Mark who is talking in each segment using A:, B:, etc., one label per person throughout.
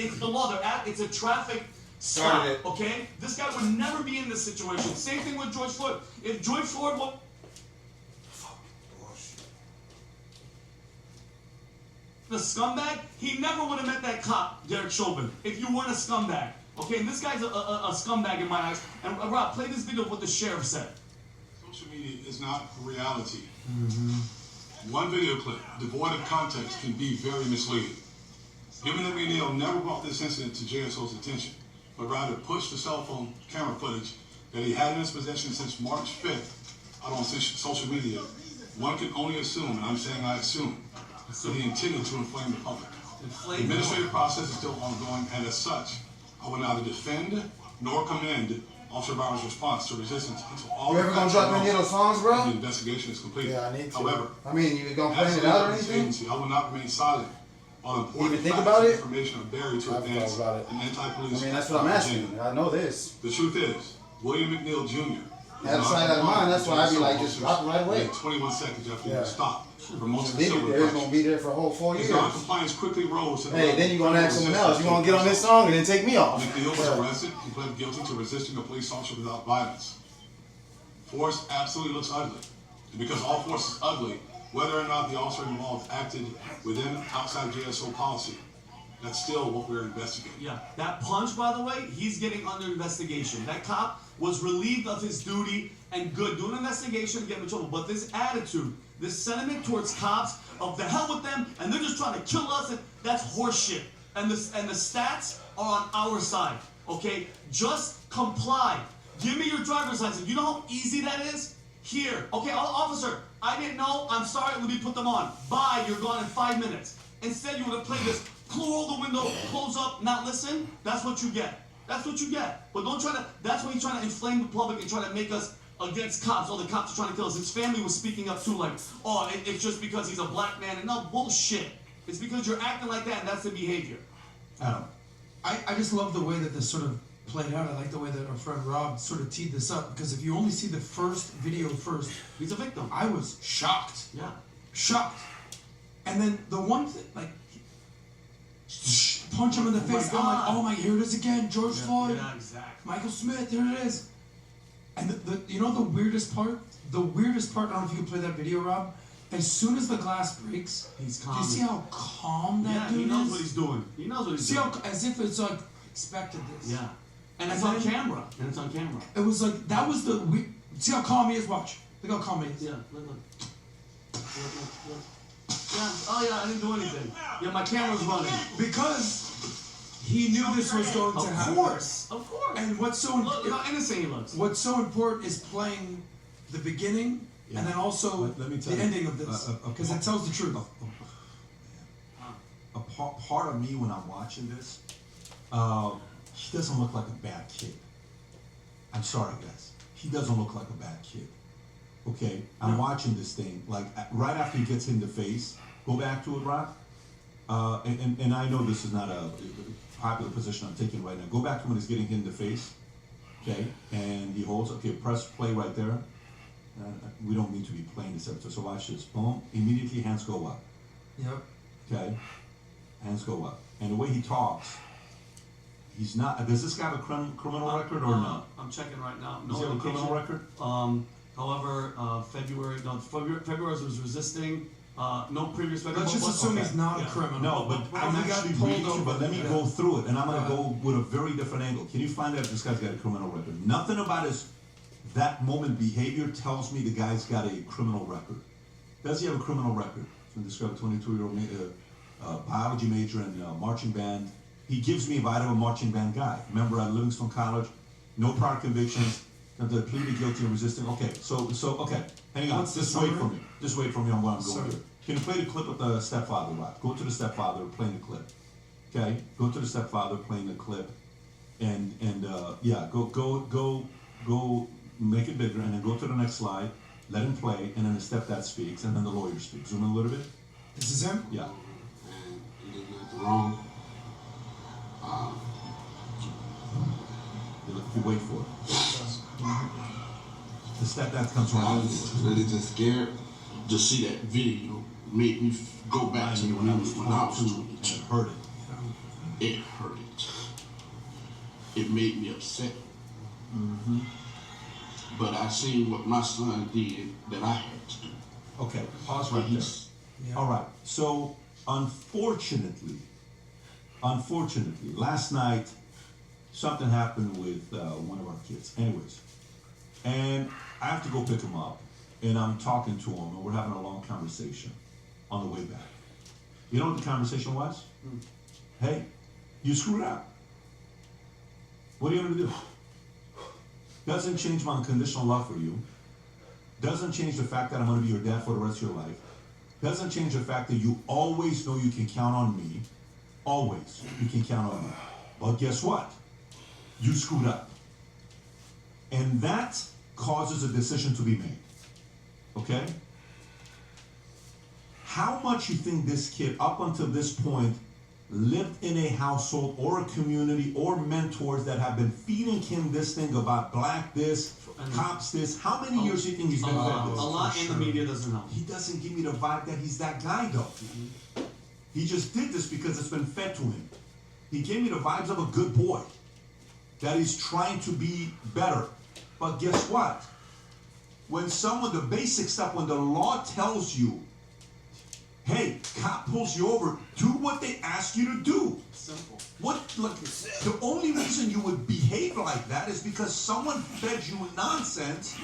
A: It's the law. It's a traffic stop, okay? This guy would never be in this situation. Same thing with George Floyd. If George Floyd was... the scumbag, he never would have met that cop, Derek Chauvin, if you weren't a scumbag. Okay, and this guy's a scumbag in my eyes. And Rob, play this video of what the sheriff said.
B: Social media is not reality. One video clip, devoid of context, can be very misleading. Given that McNeil never brought this incident to JSO's attention, but rather pushed the cell phone camera footage that he had in his possession since March 5th out on social media, one can only assume, and I'm saying I assume, that he intended to inflame the public. The administrative process is still ongoing, and as such, I will neither defend nor commend Officer Bauer's response to resistance until all
C: you ever gonna drop any of those songs, bro?
B: The investigation is completed.
C: Yeah, I need to.
B: However,
C: I mean, you gonna plan it out or anything?
B: I will not remain silent on important
C: think about it?
B: information are buried to advance an anti-police.
C: I mean, that's what I'm asking. I know this.
B: The truth is, William McNeil Jr.
C: Out of sight, out of mind. That's why I be like, just drop it right away.
B: 21 seconds after he was stopped.
C: Just leave it there. It's gonna be there for a whole 4 years.
B: His non-compliance quickly rose to the
C: hey, then you're gonna ask someone else. You gonna get on this song and then take me off.
B: McNeil was arrested. He pled guilty to resisting a police officer without violence. Force absolutely looks ugly. And because all force is ugly, whether or not the officer involved acted within outside JSO policy, that's still what we're investigating.
A: Yeah, that punch, by the way, he's getting under investigation. That cop was relieved of his duty and good, do an investigation to get him in trouble. But this attitude, this sentiment towards cops of the hell with them, and they're just trying to kill us, and that's horseshit. And the stats are on our side, okay? Just comply. Give me your driver's license. You know how easy that is? Here. Okay, officer, I didn't know. I'm sorry. Let me put them on. Bye. You're gone in 5 minutes. Instead, you would have played this. Roll the window, close up, not listen. That's what you get. That's what you get. But don't try to. That's when you're trying to inflame the public and try to make us against cops. Oh, the cops are trying to kill us. His family was speaking up too, like, oh, it's just because he's a black man. And no, bullshit. It's because you're acting like that, and that's the behavior.
D: I just love the way that this sort of played out. I like the way that our friend Rob sort of teed this up, because if you only see the first video first,
A: he's a victim.
D: I was shocked.
A: Yeah.
D: Shocked. And then the one thing, like, punch him in the face. I'm like, oh my, here it is again, George Floyd.
A: Yeah, exactly.
D: Michael Smith, there it is. And you know the weirdest part? The weirdest part, I don't know if you can play that video, Rob. As soon as the glass breaks,
A: he's calm.
D: Do you see how calm that dude is?
A: Yeah, he knows what he's doing. He knows what he's doing.
D: See how, as if it's like, expected this.
A: Yeah. And it's on camera. And it's on camera.
D: It was like, that was the, see how calm he is? Watch. Look how calm he is.
A: Yeah, look. Yeah, oh yeah, I didn't do anything. Yeah, my camera's running.
D: Because he knew this was going to happen.
A: Of course.
D: And what's so
A: look how innocent he looks.
D: What's so important is playing the beginning and then also the ending of this, because it tells the truth.
E: A part of me when I'm watching this, he doesn't look like a bad kid. I'm sorry, guys. He doesn't look like a bad kid. Okay, I'm watching this thing, like, right after he gets hit in the face, go back to it, Rob, and I know this is not a popular position I'm taking right now. Go back to when he's getting hit in the face, okay, and he holds, okay, press play right there. We don't need to be playing this episode, so watch this. Boom, immediately hands go up.
D: Yep.
E: Okay, hands go up. And the way he talks, he's not, does this guy have a criminal record or not?
A: I'm checking right now.
E: Does he have a criminal record?
A: However, February was resisting. No previous.
D: Let's just assume he's not a criminal.
E: No, but I'm actually reading it, but let me go through it, and I'm going to go with a very different angle. Can you find out if this guy's got a criminal record? Nothing about that moment behavior tells me the guy's got a criminal record. Does he have a criminal record? So describe a 22-year-old biology major and marching band. He gives me a vibe of a marching band guy. Remember at Livingston College, no prior convictions. Pleaded guilty and resisting. Okay, so okay, hang on. Just wait for me. Just wait for me on what I'm going here. Can you play the clip of the stepfather, Rob? Go to the stepfather playing the clip. Okay, go to the stepfather playing the clip, and yeah, go, make it bigger, and then go to the next slide. Let him play, and then the stepdad speaks, and then the lawyer speaks. Zoom in a little bit.
D: This is him.
E: Yeah.
B: And he didn't the room.
E: You wait for it. The stepdad comes around.
F: I was really just scared. Just see that video made me go back to when I was 22.
E: Heard it.
F: it hurt. It made me upset. But I seen what my son did that I had to do.
E: Okay, pause right there.
D: Yeah.
E: All right. So unfortunately, last night something happened with one of our kids. Anyways, and I have to go pick him up, and I'm talking to him, and we're having a long conversation on the way back. You know what the conversation was? Hey, you screwed up. What are you gonna do? Doesn't change my unconditional love for you. Doesn't change the fact that I'm gonna be your dad for the rest of your life. Doesn't change the fact that you always know you can count on me. Always, you can count on me. But guess what? You screwed up. And that causes a decision to be made. Okay? How much you think this kid, up until this point, lived in a household or a community or mentors that have been feeding him this thing about black this, cops this? How many years do you think he's been fed this?
A: A lot in the media doesn't help.
E: He doesn't give me the vibe that he's that guy though. He just did this because it's been fed to him. He gave me the vibes of a good boy, that he's trying to be better. But guess what? When someone, the basic stuff, when the law tells you, hey, cop pulls you over, do what they ask you to do.
A: Simple.
E: Look, the only reason you would behave like that is because someone fed you nonsense,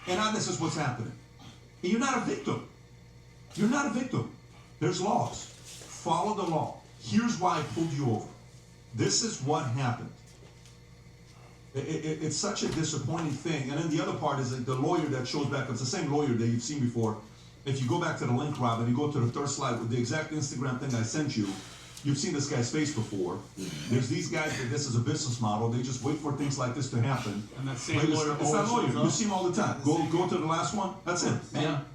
E: and now this is what's happening. And you're not a victim. You're not a victim. There's laws. Follow the law. Here's why I pulled you over. This is what happened. It's such a disappointing thing. And then the other part is that the lawyer that shows back, it's the same lawyer that you've seen before. If you go back to the link, Rob, and you go to the third slide with the exact Instagram thing I sent you, you've seen this guy's face before. There's these guys that this is a business model. They just wait for things like this to happen.
A: And that same
E: Like
A: lawyer
E: it's that
A: always
E: lawyer.
A: shows up.
E: You see him all the time. Go to the last one. That's him.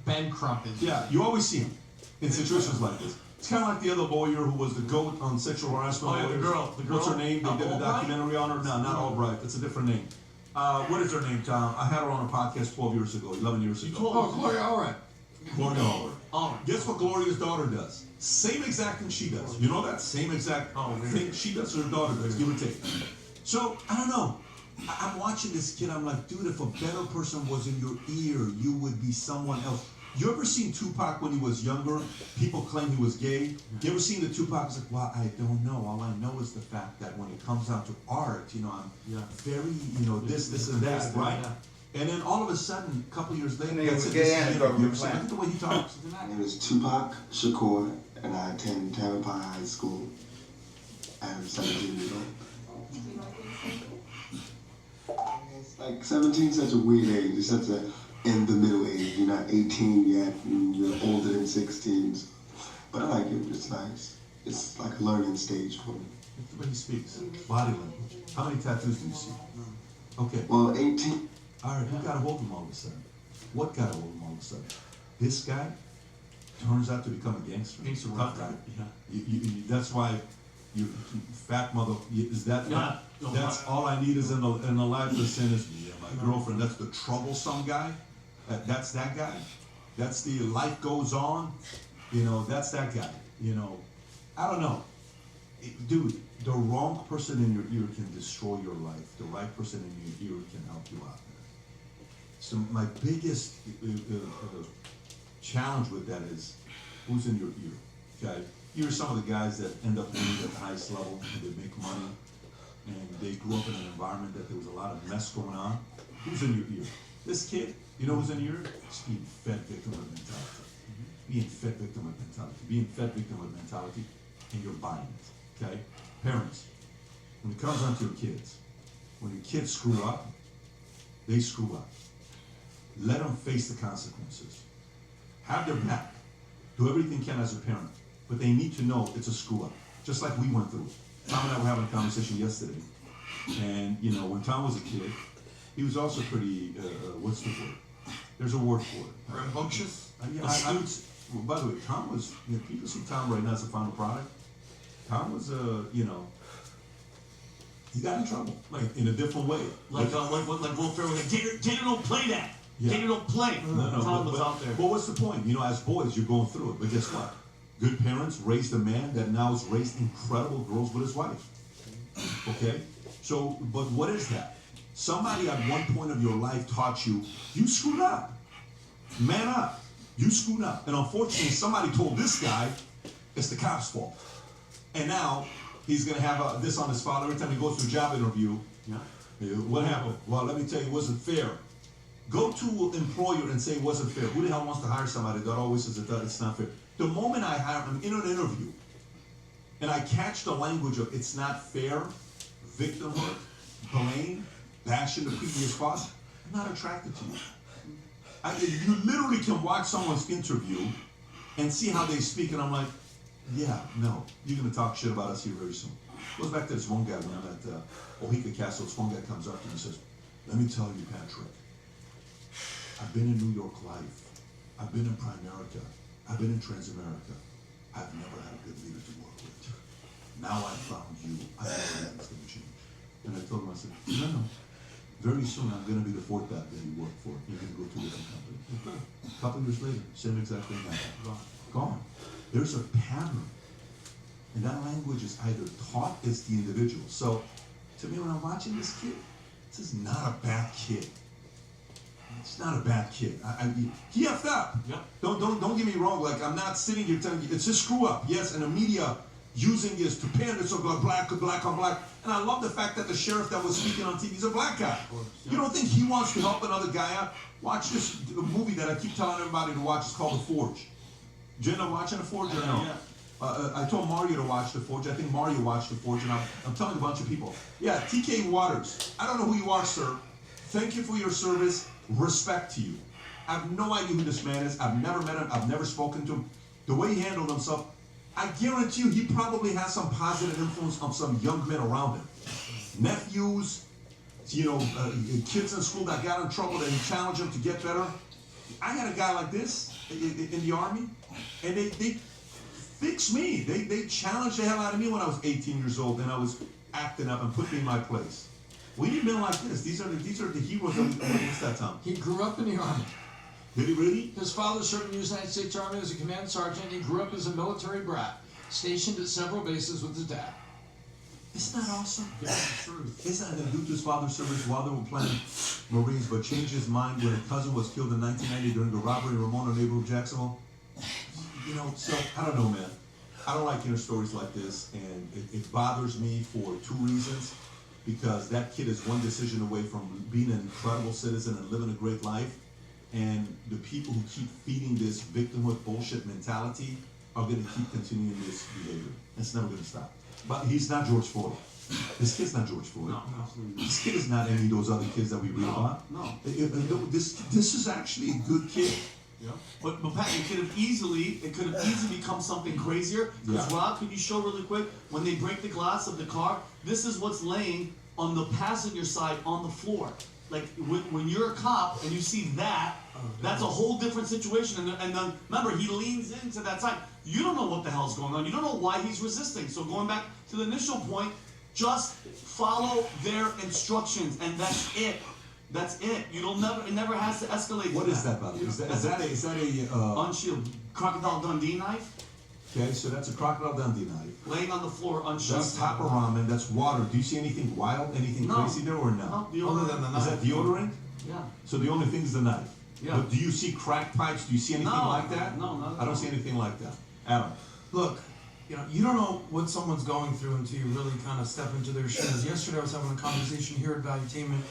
G: Ben Crumpin.
E: Yeah, you always see him in situations like this. It's kind of like the other lawyer who was the GOAT on sexual harassment.
A: Oh, yeah, the
E: lawyers.
A: girl.
E: What's her name? They did a
A: Albright?
E: documentary on her. No, not Albright. It's a different name. What is her name, Tom? I had her on a podcast 12 years ago, 11 years ago.
G: Oh, Gloria Allred.
E: Gloria Allred.
A: Allred.
E: Guess what Gloria's daughter does? Same exact thing she does. You know that? Same exact thing she does, her daughter does, give or take. So, I don't know. I'm watching this kid, I'm like, dude, if a better person was in your ear, you would be someone else. You ever seen Tupac when he was younger? People claim he was gay. You ever seen the Tupac? It's like, well, I don't know. All I know is the fact that when it comes down to art, I'm very, this and that, right? And then all of a sudden, a couple years later,
C: Nigga
E: that's
C: was
E: it. This
C: gay
E: is
C: and
E: the
C: a government
E: interview.
C: plant.
E: Look at the way he talks.
H: My name is Tupac Shakur, and I attend Tampapai High School. I'm 17 years old. It's like 17 such a weird age. It's such a in the middle age. You're not 18 yet, and you're older than 16. But I like it. It's nice. It's like a learning stage for me.
E: Look at the way he speaks. Body language. How many tattoos do you see? Okay.
H: Well, 18.
E: All right, who got a hold of him all of a sudden? What got a hold of him all of a sudden? This guy turns out to become a gangster.
A: Gangster
E: Tough guy.
A: Yeah.
E: That's why you fat mother. Is that?
A: Yeah.
E: That's all I need is in the life of sin is my girlfriend. That's the troublesome guy. That's that guy. That's the life goes on. That's that guy. I don't know, dude. The wrong person in your ear can destroy your life. The right person in your ear can help you out there. So my biggest challenge with that is who's in your ear. Okay, here are some of the guys that end up winning at the highest level. And they make money, and they grew up in an environment that there was a lot of mess going on. Who's in your ear? This kid. You know who's in your ear? It's being fed victim of mentality. Being fed victim of mentality. Being fed victim of mentality, and you're buying it. Okay. Parents, when it comes down to your kids, when your kids screw up, they screw up. Let them face the consequences. Have their back. Do everything you can as a parent. But they need to know it's a screw up. Just like we went through. Tom and I were having a conversation yesterday. And, when Tom was a kid, he was also pretty, what's the word? There's a word for it.
G: Rambunctious?
E: I would, well, by the way, Tom was, people see Tom right now as a final product. Tom was, he got in trouble, like in a different way.
A: Like Will Ferrell, like, Gator don't play that.
E: Yeah.
A: Gator don't play.
E: No,
A: Tom was out there.
E: But what's the point? As boys, you're going through it. But guess what? good parents raised a man that now has raised incredible girls with his wife. Okay? So, but what is that? Somebody at one point of your life taught you, you screwed up. Man up. You screwed up. And unfortunately, somebody told this guy, it's the cop's fault. And now, he's going to have this on his file every time he goes to a job interview.
A: Yeah.
E: What happened? Well, let me tell you, it wasn't fair. Go to an employer and say it wasn't fair. Who the hell wants to hire somebody that always says it's not fair? The moment I'm in an interview, and I catch the language of it's not fair, victimhood, blame, bashing the previous boss, I'm not attracted to you. You literally can watch someone's interview and see how they speak, and I'm like, yeah, no, you're going to talk shit about us here very soon. Goes back to this one guy when I'm at Mojica Castle. This one guy comes up to me and says, let me tell you, Patrick, I've been in New York Life. I've been in Primerica. I've been in Transamerica. I've never had a good leader to work with. Now I found you. I know everything's going to change. And I told him, I said, no. Very soon I'm going to be the fourth guy that you work for. You're going to go to a different company. A couple years later, same exact thing happened. Gone. There's a pattern. And that language is either taught as the individual. So, to me, when I'm watching this kid, this is not a bad kid. It's not a bad kid. He effed up.
A: Yeah.
E: Don't get me wrong. Like, I'm not sitting here telling you it's a screw up. Yes, and the media using this to pander so black on black. And I love the fact that the sheriff that was speaking on TV is a black guy. You don't think he wants to help another guy out? Watch this movie that I keep telling everybody to watch. It's called The Forge. Did you end up watching The Forge or no?
A: Yeah.
E: I told Mario to watch The Forge. I think Mario watched The Forge, and I'm telling a bunch of people. Yeah, TK Waters. I don't know who you are, sir. Thank you for your service. Respect to you. I have no idea who this man is. I've never met him. I've never spoken to him. The way he handled himself, I guarantee you he probably has some positive influence on some young men around him. Nephews, kids in school that got in trouble that he challenged them to get better. I had a guy like this in the Army, and they fixed me. They challenged the hell out of me when I was 18 years old, and I was acting up and put me in my place. We need men like this. These are the heroes against that time.
G: He grew up in the Army.
E: Did he really?
G: His father served in the United States Army as a command sergeant. He grew up as a military brat, stationed at several bases with his dad.
E: Isn't that awesome?
A: Yeah, it's true.
E: Isn't that due to his father's service while they were playing Marines, but changed his mind when a cousin was killed in 1990 during the robbery in Ramona neighborhood of Jacksonville? So I don't know, man. I don't like hearing stories like this, and it bothers me for two reasons. Because that kid is one decision away from being an incredible citizen and living a great life. And the people who keep feeding this victimhood bullshit mentality are going to keep continuing this behavior. It's never going to stop. But he's not George Floyd. This kid's not George Floyd.
A: No, absolutely.
E: This kid is not any of those other kids that we read about.
A: No.
E: This is actually a good kid.
A: Yeah. But Pat, it could have easily become something crazier. Because
E: Yeah.
A: Rob, can you show really quick when they break the glass of the car? This is what's laying on the passenger side on the floor. Like when you're a cop and you see that, that's a whole different situation. And then remember, he leans into that side. You don't know what the hell's going on. You don't know why he's resisting. So going back to the initial point, just follow their instructions, and that's it. That's it. It never has to escalate.
E: What is that, by the way? Is that a
A: Unshield Crocodile Dundee knife
E: okay? So that's a Crocodile Dundee knife.
A: laying on the floor unshielded.
E: That's Tapa ramen. That's water. Do you see anything wild, anything
A: No.
E: crazy there, or no?
A: No,
D: Other
A: deodorant.
D: than the
E: Is
D: knife.
E: that deodorant?
A: Yeah.
E: So the only thing is the knife.
A: Yeah.
E: But do you see crack pipes? Do you see anything
A: No.
E: like that?
A: No, not at
E: I don't
A: all.
E: see anything like that. Adam.
D: Look, you don't know what someone's going through until you really kind of step into their shoes. Yesterday I was having a conversation here at Valuetainment,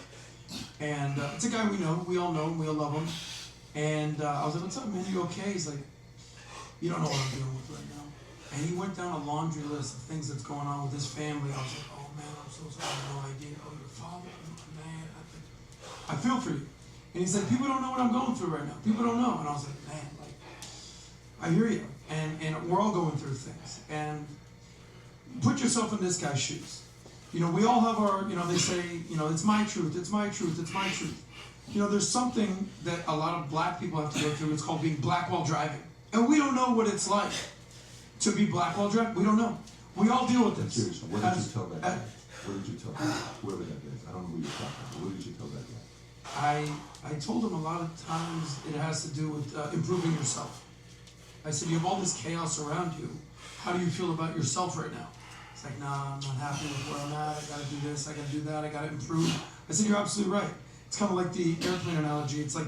D: and it's a guy we know, we all know him, we all love him. And I was like, what's up, man? You okay? He's like, you don't know what I'm dealing with right now. And he went down a laundry list of things that's going on with his family. I was like, oh man, I'm so sorry, I have no idea. Oh, your father, man, I feel for you. And he's like, people don't know what I'm going through right now. People don't know. And I was like, man, like, I hear you. And we're all going through things. And put yourself in this guy's shoes. We all have our, they say, it's my truth, it's my truth, it's my truth. There's something that a lot of black people have to go through. It's called being black while driving. And we don't know what it's like to be black while driving. We don't know. We all deal with this.
E: Seriously, what did you tell that guy? What did you tell him? Whoever that is. I don't know who you're talking about. What did you tell that guy?
D: I told him a lot of times it has to do with improving yourself. I said, you have all this chaos around you. How do you feel about yourself right now? It's like, nah, I'm not happy with where I'm at. I gotta do this, I gotta do that, I gotta improve. I said, you're absolutely right. It's kind of like the airplane analogy. It's like,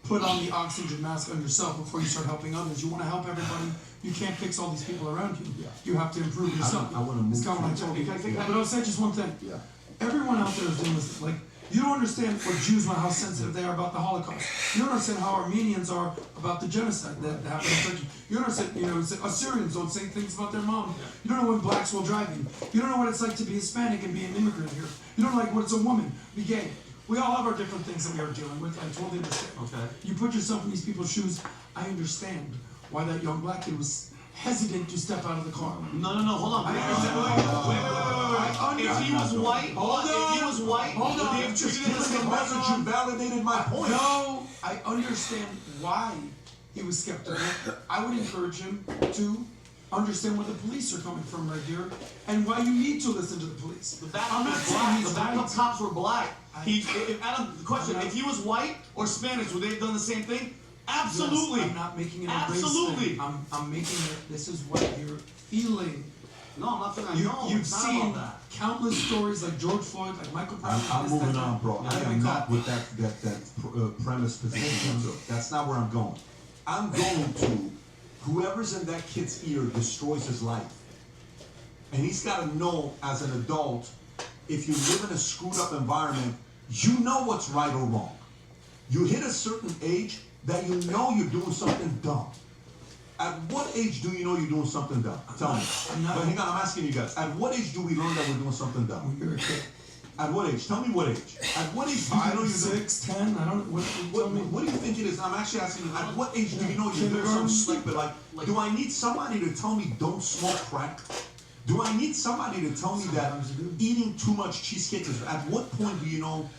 D: put on the oxygen mask on yourself before you start helping others. You want to help everybody. You can't fix all these people around you.
E: Yeah.
D: You have to improve yourself.
E: I want to move.
D: It's kind of what I told you.
A: Yeah.
D: But I'll say just one thing.
E: Yeah.
D: Everyone out there is doing this. Like, you don't understand what Jews know, how sensitive they are about the Holocaust. You don't understand how Armenians are about the genocide that happened in Turkey. You don't understand, Assyrians don't say things about their mom. You don't know when blacks will drive you. You don't know what it's like to be Hispanic and be an immigrant here. You don't know like what it's a woman, be gay. We all have our different things that we are dealing with. I totally understand.
A: Okay.
D: You put yourself in these people's shoes. I understand why that young black kid was hesitant to step out of the car.
A: No, hold on.
D: I understand.
A: Wait. If he was white, if he was white,
D: Hold on.
A: would they have treated him the same way?
E: You validated my point.
D: No, I understand why he was skeptical. I would encourage him to understand where the police are coming from right here and why you need to listen to the police.
A: The backup
D: I'm not
A: was
D: saying
A: black.
D: he's
A: The backup
D: right.
A: cops were black.
D: I-
A: The question: if he was white or Spanish, would they have done the same thing? Absolutely.
D: Yes, I'm not making an
A: Absolutely.
D: race thing. I'm making it. This is what you're feeling.
A: No, I'm not saying I
D: You,
A: know.
D: you've
A: It's not
D: seen
A: about that.
D: countless stories like George Floyd, like Michael Brown.
E: I'm
D: this,
E: moving
D: that,
E: on, bro.
D: that.
E: I am not with that premise position. That's not where I'm going. I'm going to whoever's in that kid's ear destroys his life. And he's got to know as an adult, if you live in a screwed up environment, you know what's right or wrong. You hit a certain age that you know you're doing something dumb. At what age do you know you're doing something dumb? Tell me. But hang on, I'm asking you guys. At what age do we learn that we're doing something dumb?
D: When you're a kid.
E: At what age? Tell me what age. At what age do you know
D: 5,
E: you're doing
D: 6, 10. I don't. Tell me.
E: what do you think it is? I'm actually asking you, at what age do you know you're doing something stupid? Like, do I need somebody to tell me don't smoke crack? Do I need somebody to tell me that
D: Sometimes you do.
E: eating too much cheesecake is, at what point do you know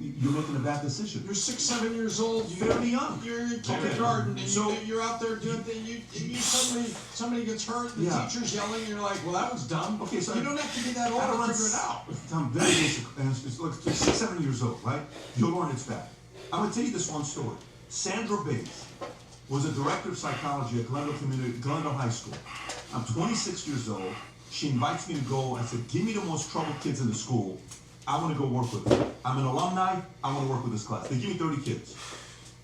E: you're making a bad decision?
G: You're 6, 7 years old.
E: Fairly young.
G: You're in kindergarten, and
E: So-
G: you're out there doing things. You somebody gets hurt. The
E: Yeah.
G: teacher's yelling. And you're like, well, that was dumb.
E: Okay, so
G: you don't have to be that old
E: at
G: to
E: around
G: figure it out.
E: I'm very basic, and it's like 6, 7 years old, right? You'll learn it's bad. I'm gonna tell you this one story. Sandra Bates was a director of psychology at Glendale High School. I'm 26 years old. She invites me to go. I said, give me the most troubled kids in the school. I want to go work with them. I'm an alumni. I want to work with this class. They give me 30 kids.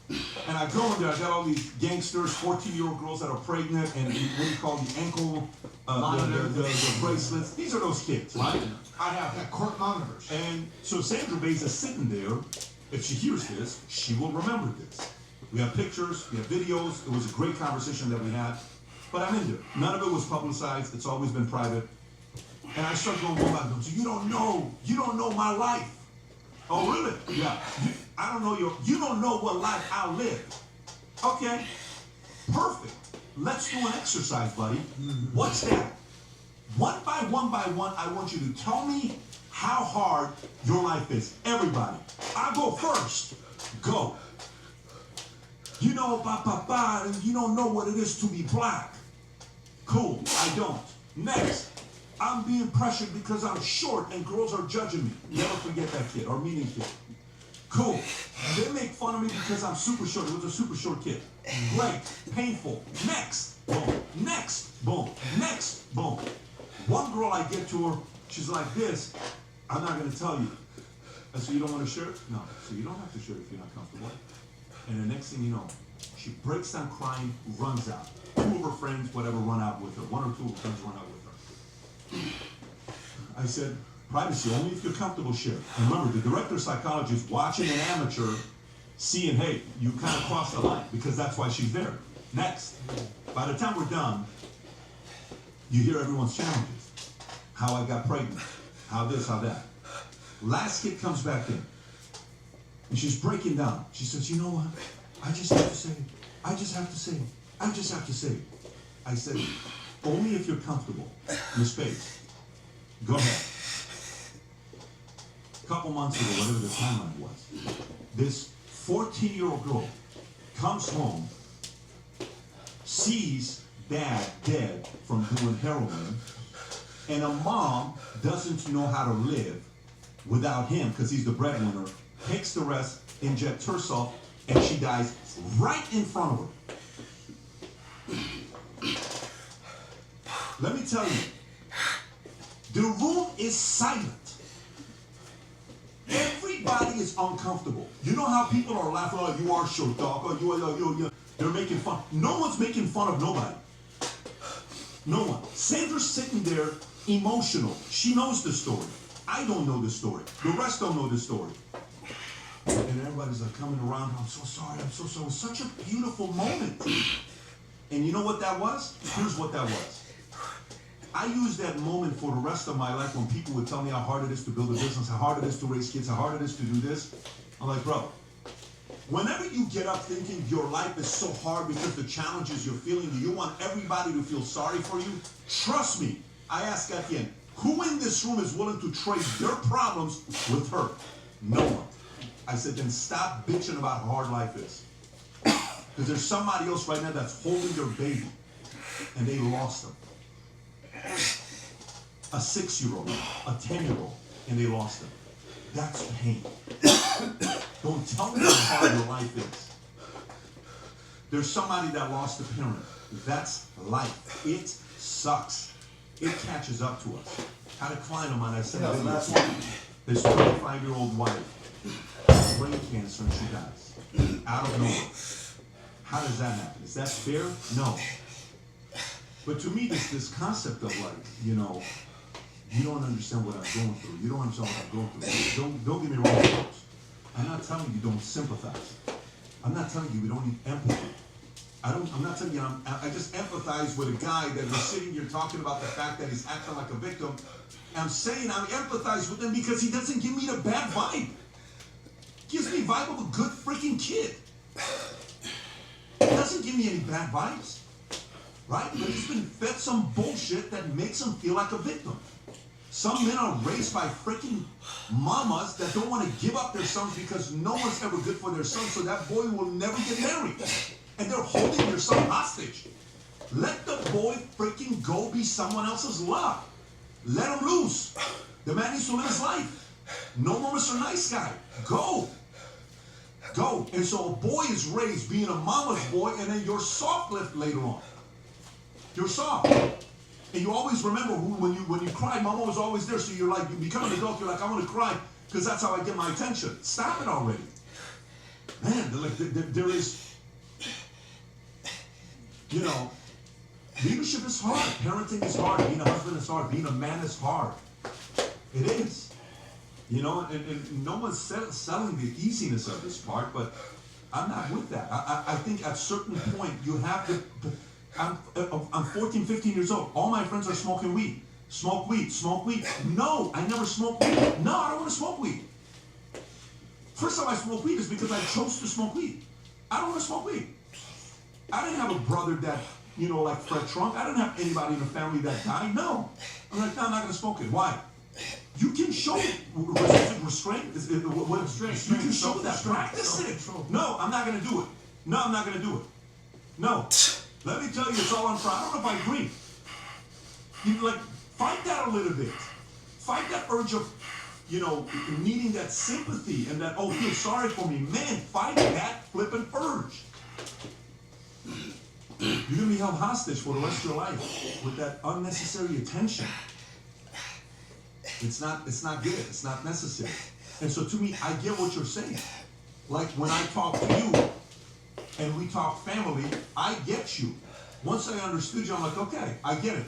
E: And I go in there. I got all these gangsters, 14-year-old girls that are pregnant, and what do you call the ankle, the bracelets. These are those kids, right?
G: I have court monitors.
E: And so Sandra Bates is sitting there. If she hears this, she will remember this. We have pictures, we have videos. It was a great conversation that we had. But I'm in there. None of it was publicized. It's always been private. And I start going back. So you don't know my life. Oh, really? Yeah. I don't know you don't know what life I live. Okay. Perfect. Let's do an exercise, buddy. What's that? One by one, I want you to tell me how hard your life is. Everybody. I'll go first. Go. You know, and you don't know what it is to be black. Cool, I don't. Next, I'm being pressured because I'm short and girls are judging me. Never forget that kid, Armenian kid. Cool. They make fun of me because I'm super short. It was a super short kid. Great. Painful. Next. Boom. Next. Boom. Next. Boom. One girl, I get to her, she's like this. I'm not going to tell you. I said, you don't want a shirt? No. So you don't have to shirt if you're not comfortable. And the next thing you know, she breaks down crying, runs out. 2 of her friends, whatever, run out with her. 1 or 2 of her friends run out with her. I said, privacy, only if you're comfortable, share. And remember, the director of psychology is watching an amateur, seeing, hey, you kind of crossed the line, because that's why she's there. Next. By the time we're done, you hear everyone's challenges. How I got pregnant. How this, how that. Last kid comes back in. And she's breaking down. She says, you know what? I just have to say. I said, only if you're comfortable. Miss Bates, go ahead. A couple months ago, whatever the timeline was, this 14-year-old girl comes home, sees dad dead from doing heroin, and a mom doesn't know how to live without him because he's the breadwinner, takes the rest, injects herself, and she dies right in front of her. Let me tell you, the room is silent. Everybody is uncomfortable. You know how people are laughing, oh, you are short, dog, oh, you. They're making fun. No one's making fun of nobody. No one. Sandra's sitting there emotional. She knows the story. I don't know the story. The rest don't know the story. And everybody's like coming around, I'm so sorry, I'm so sorry. It was such a beautiful moment. And you know what that was? Here's what that was. I used that moment for the rest of my life when people would tell me how hard it is to build a business, how hard it is to raise kids, how hard it is to do this. I'm like, bro, whenever you get up thinking your life is so hard because the challenges you're feeling, you want everybody to feel sorry for you, trust me, I ask at the end, who in this room is willing to trade their problems with her? No one. I said, then stop bitching about how hard life is. Because there's somebody else right now that's holding their baby, and they lost them. A 6-year-old, a 10-year-old, and they lost them. That's pain. Don't tell me how hard your life is. There's somebody that lost a parent. That's life. It sucks. It catches up to us. Had a client of mine that said, his 25-year-old wife, brain cancer, and she dies. Out of nowhere. How does that happen? Is that fair? No. But to me, this concept of like, you know, you don't understand what I'm going through. You don't understand what I'm going through. Don't get me wrong, folks. I'm not telling you don't sympathize. I'm not telling you we don't need empathy. I'm not telling you I just empathize with a guy that is sitting here talking about the fact that he's acting like a victim. I'm saying I empathize with him because he doesn't give me the bad vibe. He gives me the vibe of a good freaking kid. He doesn't give me any bad vibes. Right? But he's been fed some bullshit that makes him feel like a victim. Some men are raised by freaking mamas that don't want to give up their sons because no one's ever good for their son, so that boy will never get married. And they're holding their son hostage. Let the boy freaking go be someone else's love. Let him loose. The man needs to live his life. No more Mr. Nice Guy. Go. Go. And so a boy is raised being a mama's boy, and then you're soft left later on. You're soft. And you always remember when you cry, mama was always there. So you're like, you become an adult, you're like, I want to cry because that's how I get my attention. Stop it already. Man, there is, you know, leadership is hard. Parenting is hard. Being a husband is hard. Being a man is hard. It is. You know, and no one's selling the easiness of this part, but I'm not with that. I think at a certain point you have to. I'm 14, 15 years old. All my friends are smoking weed. Smoke weed, smoke weed. No, I never smoked weed. No, I don't want to smoke weed. First time I smoked weed is because I chose to smoke weed. I don't want to smoke weed. I didn't have a brother that, you know, like Fred Trump. I didn't have anybody in the family that died. No. I'm like, no, I'm not going to smoke it. Why? You can show restraint. You can show that. Practice it. No, I'm not going to do it. No, I'm not going to do it. No. Let me tell you, it's all on fire. I don't know if I agree. You like fight that a little bit. Fight that urge of, you know, needing that sympathy and that, oh, feel sorry for me. Man, fight that flippin' urge. You're gonna be held hostage for the rest of your life with that unnecessary attention. It's not good. It's not necessary. And so to me, I get what you're saying. Like when I talk to you, and we talk family, I get you. Once I understood you, I'm like, okay, I get it.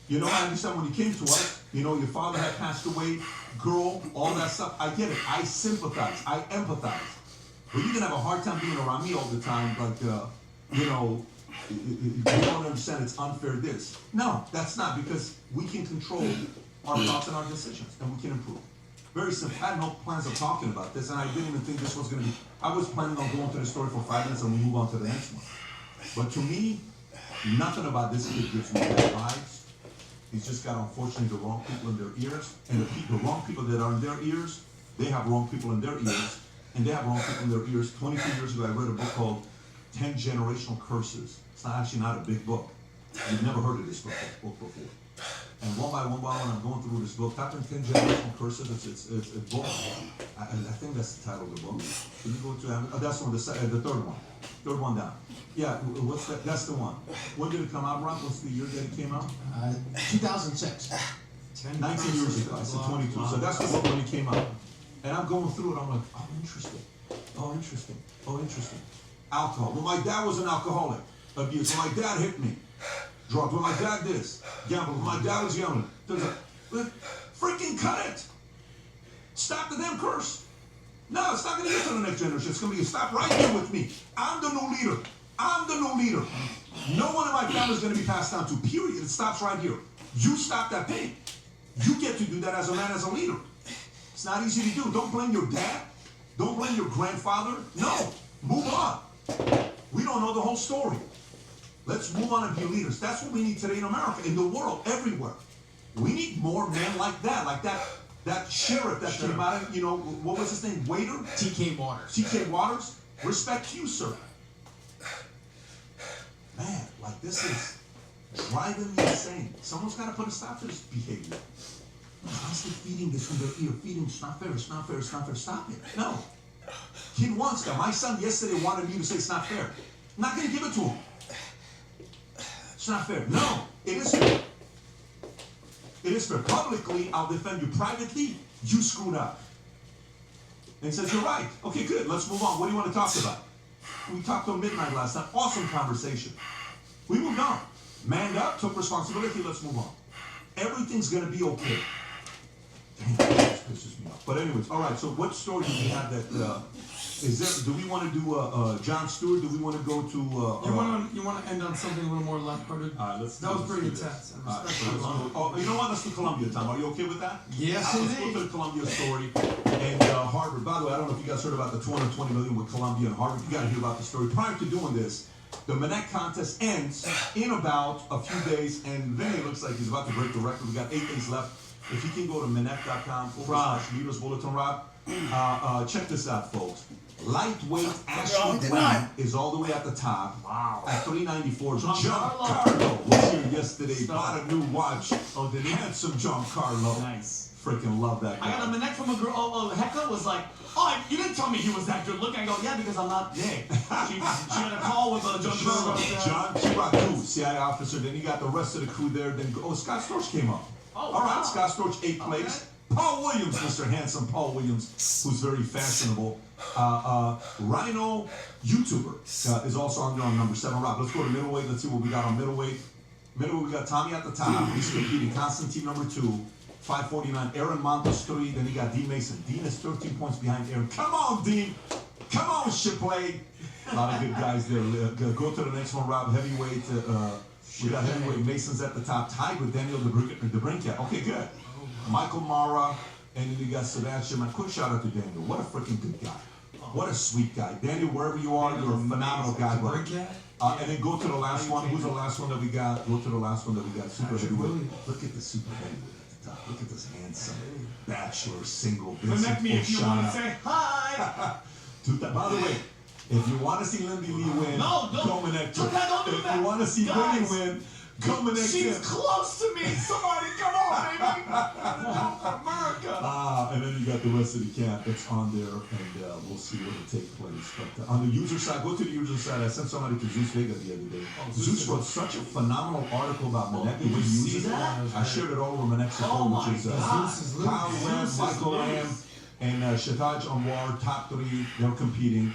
E: You know, I understand when you came to us, you know, your father had passed away, girl, all that stuff. I get it. I sympathize. I empathize. But you can have a hard time being around me all the time, like, you know, you don't understand it's unfair this. No, that's not, because we can control our thoughts and our decisions, and we can improve. Very simple. I had no plans of talking about this, and I didn't even think this was going to be. I was planning on going to the story for 5 minutes and we move on to the next one. But to me, nothing about this kid gives me bad vibes. He's just got, unfortunately, the wrong people in their ears. And the wrong people that are in their ears, they have wrong people in their ears. And they have wrong people in their ears. 22 years ago, I read a book called 10 Generational Curses. It's actually not a big book. You've never heard of this book before. And one by one, when I'm going through this book, Top 10 Generational Curses, it's a book. I think that's the title of the book. Can you go to that's the one, the third one. Third one down. Yeah, what's that? That's the one. When did it come out, Brock? What's the year that it came out?
G: 2006.
E: 19 years ago. I said 22. So that's the book when it came out. And I'm going through it. I'm like, oh, interesting. Oh, interesting. Oh, interesting. Alcohol. Well, my dad was an alcoholic. Abuse. When my dad hit me. Drugs. When my dad this. Gamble. When my dad was gambling. Freaking cut it. Stop the damn curse. No, it's not going to get to the next generation. It's going to be, stop right here with me. I'm the new leader. I'm the new leader. No one in my family is going to be passed down to, period. It stops right here. You stop that pain. You get to do that as a man, as a leader. It's not easy to do. Don't blame your dad. Don't blame your grandfather. No. Move on. We don't know the whole story. Let's move on and be leaders. That's what we need today in America, in the world, everywhere. We need more men like that sheriff that came out of, what was his name? Waiter?
G: TK Waters.
E: TK Waters? Respect you, sir. Man, like this is driving me insane. Someone's got to put a stop to this behavior. Constantly feeding this in their ear, feeding, it's not fair, it's not fair, it's not fair. Stop it. No. Kid wants that. My son yesterday wanted me to say it's not fair. I'm not going to give it to him. It's not fair. No, it is fair. It is fair. Publicly, I'll defend you. Privately, you screwed up. And he says, you're right. Okay, good. Let's move on. What do you want to talk about? We talked till midnight last night. Awesome conversation. We moved on. Manned up, took responsibility. Let's move on. Everything's going to be okay. Damn, this pisses me off. But anyways, all right. So what story do we have that, is there, do we want to do Jon Stewart? Do we want to go to...
D: You want to end on something a little more lighthearted?
E: That was pretty
D: intense.
E: You know what? Let's do Columbia, Tom. Are you okay with that?
D: Yes,
E: Let's go to the Columbia story. And Harvard, by the way, I don't know if you guys heard about the $220 million with Columbia and Harvard. You got to hear about the story. Prior to doing this, the Manek contest ends in about a few days, and then it looks like he's about to break the record. We got 8 days left. If you can go to Manek.com/Leaders Bulletin, Rob, check this out, folks. Lightweight Ashley Grant is all the way at the top. Wow. At 394. Giancarlo was here yesterday. Bought a new watch. Oh, did he? Handsome Giancarlo.
A: Nice.
E: Freaking love that guy.
A: I got a Manek from a girl. Hecla was like, you didn't tell me he was that good looking. I go, yeah, because I'm not gay. She had a call with
E: John Chiratu, CIA officer. Then you got the rest of the crew there. Then Scott Storch came up.
A: Oh,
E: all right,
A: wow.
E: Scott Storch, 8th place. Paul Williams, Mr. Handsome Paul Williams, who's very fashionable. Rhino YouTuber is also on there on number 7. Rob, let's go to middleweight. Let's see what we got on middleweight. Middleweight, we got Tommy at the top. He's competing. Constantine number 2, 549. Aaron Montes 3. Then you got Dean Mason. Dean is 13 points behind Aaron. Come on, Dean. Come on, Shipley. A lot of good guys there. Go to the next one, Rob. Heavyweight. We got heavyweight. Mason's at the top. Tied with Daniel DeBrincat. Okay, good. Michael Mara, and then you got Sebastian. A quick shout out to Daniel. What a freaking good guy. What a sweet guy. Daniel, wherever you are, you're a phenomenal guy. And then go to the last one. Who's the last one that we got? Go to the last one that we got. Super heavyweight. Look at the super heavyweight at the top. Look at this handsome bachelor, single,
A: Connect me if you want to say hi.
E: By the way, if you want to see Lindy Lee win,
A: go
E: Manek.
A: Don't do that.
E: If you want to see Lindy win, go Manek.
A: She's close to me. Somebody come on, baby. America.
E: And then you got the rest of the camp that's on there, and we'll see what will take place. But on the user side, go to the user side. I sent somebody to Zeus Vega the other day. Zeus wrote such a phenomenal article about Manek and what he uses. I shared it all over Manek's support, which is Kyle Lamb, Michael Lamb, and Shataj Anwar, top 3. They're competing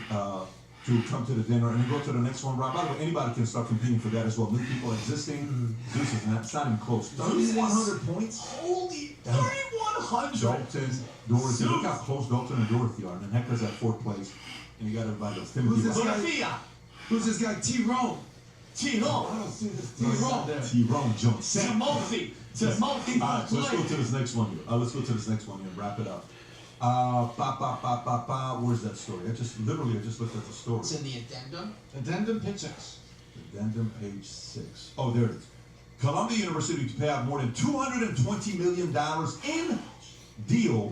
E: to come to the dinner, and then go to the next one. Rob, by the way, anybody can start competing for that as well. New people existing. Zeus is not, it's not even close. 3,100 points.
A: Holy 3,100.
E: Dalton, Dorothy. Look how close Dalton and Dorothy are. And then Hector's at 4th place. And you got everybody else.
D: Who's this guy?
A: Who's
D: this guy? T-Rome.
A: T-Rome.
D: I don't see this T-Rome.
E: T-Rome Johnson.
A: Timothy.
E: Let's go to this next one here. Let's go to this next one here and wrap it up. Where's that story? I just looked at the story.
G: It's in the addendum. Addendum page 6.
E: Addendum page 6. Oh, there it is. Columbia University to pay out more than $220 million in deal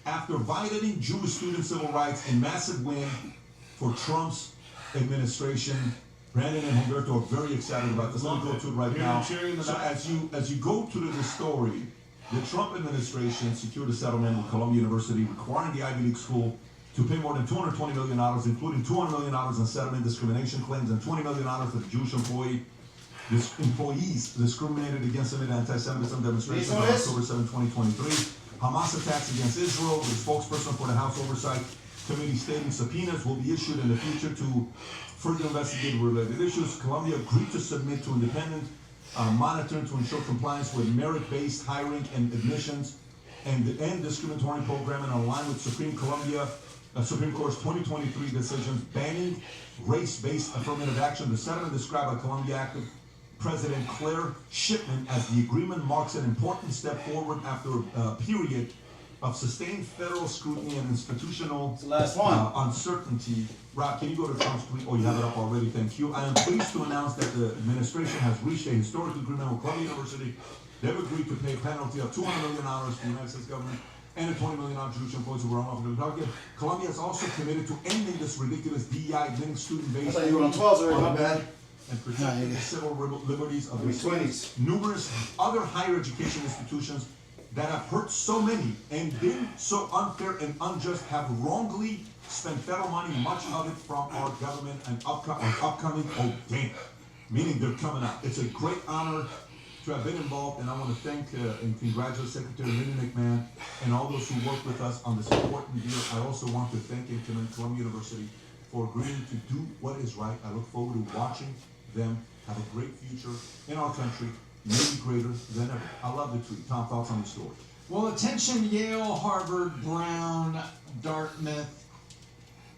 E: after violating Jewish student civil rights in massive win for Trump's administration. Brandon and Humberto are very excited about this. Let me go to it right now.
A: cheering in the
E: So
A: back.
E: as you go to the story, the Trump administration secured a settlement with Columbia University requiring the Ivy League school to pay more than $220 million, including $200 million in settlement discrimination claims and $20 million to the Jewish employees discriminated against them in anti-Semitism demonstration on October 7, 2023. Hamas attacks against Israel. The spokesperson for the House Oversight Committee stating subpoenas will be issued in the future to further investigate related issues. Columbia agreed to submit to independent monitoring to ensure compliance with merit-based hiring and admissions and the end discriminatory program and align with Supreme Court's 2023 decisions banning race-based affirmative action. The settlement described by Columbia Active President Claire Shipman as the agreement marks an important step forward after a period of sustained federal scrutiny and institutional
C: It's the last one.
E: uncertainty. Rob, can you go to Trump's tweet? Oh, you have it up already. Thank you. I am pleased to announce that the administration has reached a historic agreement with Columbia University. They've agreed to pay a penalty of $200 million to the United States government and a $20 million Jewish employees who were on the target. Columbia is also committed to ending this ridiculous DEI admitting student-based.
C: I thought you were on 12s already, my bad.
E: And protecting the civil liberties of the
C: Twenties.
E: numerous other higher education institutions that have hurt so many and been so unfair and unjust, have wrongly spent federal money, much of it from our government and upcoming, oh damn, meaning they're coming up. It's a great honor to have been involved, and I want to thank and congratulate Secretary Linda McMahon and all those who worked with us on this important deal. I also want to thank and commend Columbia University for agreeing to do what is right. I look forward to watching them have a great future in our country, maybe greater than ever. I love the tweet. Tom, thoughts on the story?
G: Well, attention Yale, Harvard, Brown, Dartmouth,